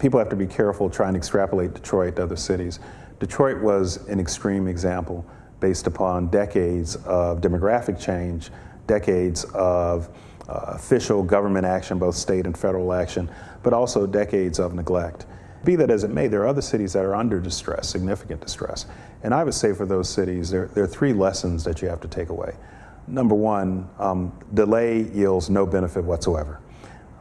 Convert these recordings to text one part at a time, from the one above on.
people have to be careful trying to extrapolate Detroit to other cities. Detroit was an extreme example based upon decades of demographic change, decades of official government action, both state and federal action, but also decades of neglect. Be that as it may, there are other cities that are under distress, significant distress. And I would say for those cities, there are three lessons that you have to take away. Number one, delay yields no benefit whatsoever.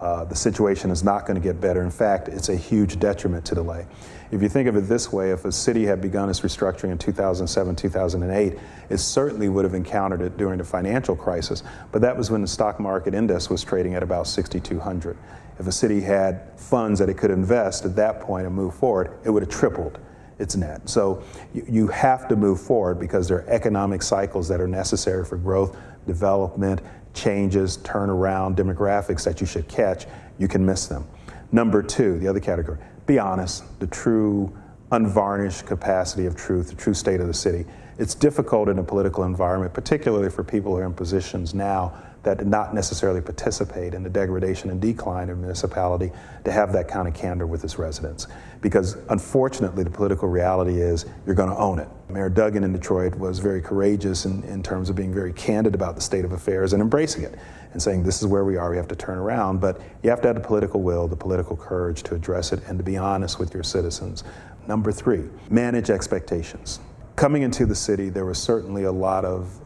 The situation is not going to get better. In fact, it's a huge detriment to delay. If you think of it this way, if a city had begun its restructuring in 2007, 2008, it certainly would have encountered it during the financial crisis, but that was when the stock market index was trading at about 6,200. If a city had funds that it could invest at that point and move forward, it would have tripled its net. So you have to move forward because there are economic cycles that are necessary for growth, development, changes, turnaround, demographics that you should catch. You can miss them. Number two, the other category, be honest, the true unvarnished capacity of truth, the true state of the city. It's difficult in a political environment, particularly for people who are in positions now that did not necessarily participate in the degradation and decline of municipality, to have that kind of candor with its residents. Because unfortunately, the political reality is you're going to own it. Mayor Duggan in Detroit was very courageous in terms of being very candid about the state of affairs and embracing it and saying this is where we are, we have to turn around. But you have to have the political will, the political courage to address it and to be honest with your citizens. Number three, manage expectations. Coming into the city, there was certainly a lot of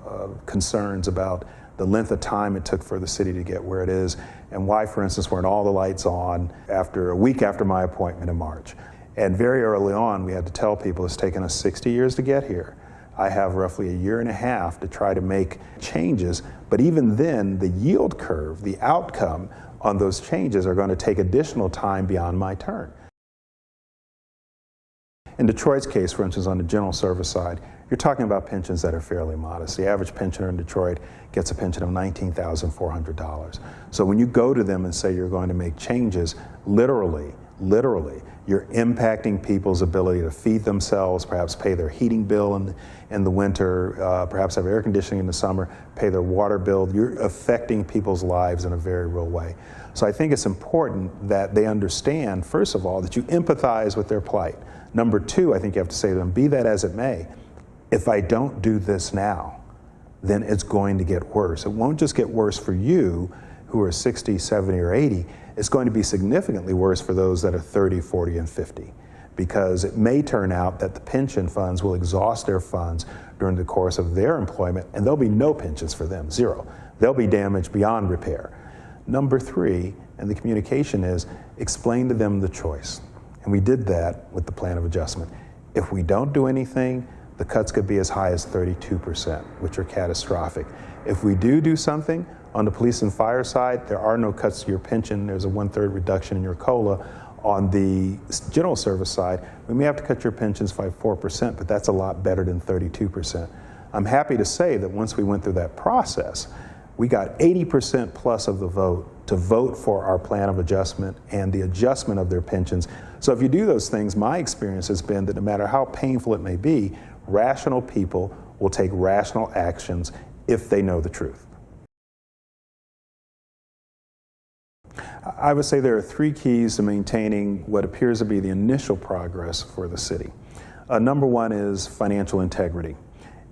concerns about the length of time it took for the city to get where it is, and why, for instance, weren't all the lights on after a week after my appointment in March. And very early on, we had to tell people it's taken us 60 years to get here. I have roughly a year and a half to try to make changes, but even then, the yield curve, the outcome on those changes are going to take additional time beyond my turn. In Detroit's case, for instance, on the general service side, you're talking about pensions that are fairly modest. The average pensioner in Detroit gets a pension of $19,400. So when you go to them and say you're going to make changes, literally, you're impacting people's ability to feed themselves, perhaps pay their heating bill in the winter, perhaps have air conditioning in the summer, pay their water bill. You're affecting people's lives in a very real way. So I think it's important that they understand, first of all, that you empathize with their plight. Number two, I think you have to say to them, be that as it may, if I don't do this now, then it's going to get worse. It won't just get worse for you who are 60, 70, or 80. It's going to be significantly worse for those that are 30, 40, and 50, because it may turn out that the pension funds will exhaust their funds during the course of their employment, and there'll be no pensions for them, zero. They'll be damaged beyond repair. Number three, and the communication is, explain to them the choice. And we did that with the plan of adjustment. If we don't do anything, the cuts could be as high as 32%, which are catastrophic. If we do something, on the police and fire side, there are no cuts to your pension. There's a 1/3 reduction in your COLA. On the general service side, we may have to cut your pensions by 4%, but that's a lot better than 32%. I'm happy to say that once we went through that process, we got 80% plus of the vote to vote for our plan of adjustment and the adjustment of their pensions. So if you do those things, my experience has been that no matter how painful it may be, rational people will take rational actions if they know the truth. I would say there are three keys to maintaining what appears to be the initial progress for the city. Number one is financial integrity,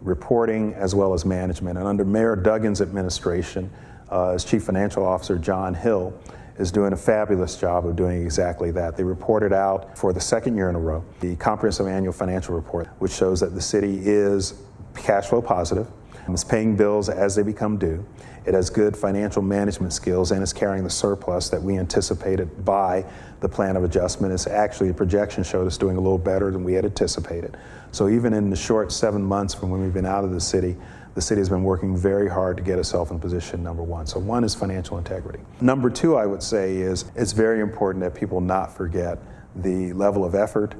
reporting as well as management. And under Mayor Duggan's administration, as Chief Financial Officer John Hill is doing a fabulous job of doing exactly that. They reported out for the second year in a row the comprehensive annual financial report, which shows that the city is cash flow positive, it's paying bills as they become due, it has good financial management skills, and is carrying the surplus that we anticipated by the plan of adjustment. It's actually, the projection showed us doing a little better than we had anticipated. So even in the short 7 months from when we've been out of the city has been working very hard to get itself in position, number one. So one is financial integrity. Number two, I would say, is it's very important that people not forget the level of effort,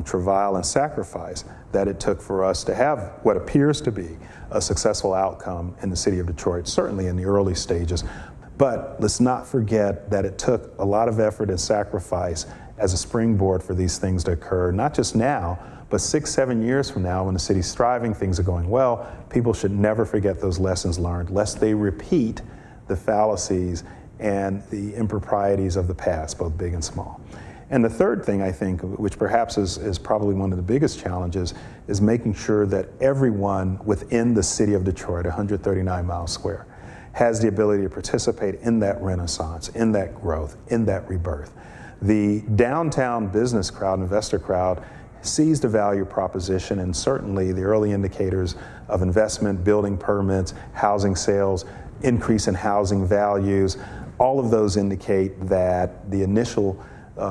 travail, and sacrifice that it took for us to have what appears to be a successful outcome in the city of Detroit, certainly in the early stages. But let's not forget that it took a lot of effort and sacrifice as a springboard for these things to occur, not just now, but 6, 7 years from now, when the city's thriving, things are going well. People should never forget those lessons learned, lest they repeat the fallacies and the improprieties of the past, both big and small. And the third thing, I think, which perhaps is probably one of the biggest challenges, is making sure that everyone within the city of Detroit, 139 miles square, has the ability to participate in that renaissance, in that growth, in that rebirth. The downtown business crowd, investor crowd, sees the value proposition, and certainly the early indicators of investment, building permits, housing sales, increase in housing values, all of those indicate that the initial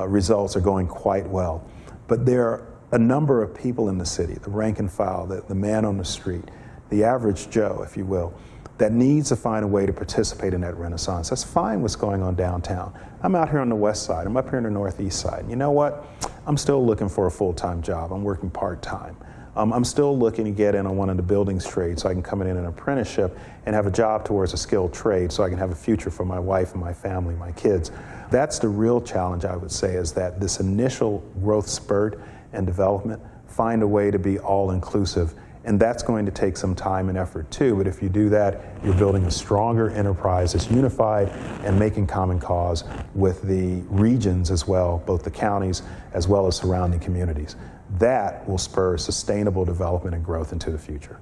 results are going quite well. But there are a number of people in the city, the rank and file, the man on the street, the average Joe, if you will, that needs to find a way to participate in that renaissance. That's fine what's going on downtown. I'm out here on the west side. I'm up here on the northeast side. You know what? I'm still looking for a full-time job. I'm working part-time. I'm still looking to get in on one of the buildings trades so I can come in an apprenticeship and have a job towards a skilled trade so I can have a future for my wife and my family, my kids. That's the real challenge, I would say, is that this initial growth spurt and development, find a way to be all-inclusive. And that's going to take some time and effort too, but if you do that, you're building a stronger enterprise that's unified and making common cause with the regions as well, both the counties as well as surrounding communities. That will spur sustainable development and growth into the future.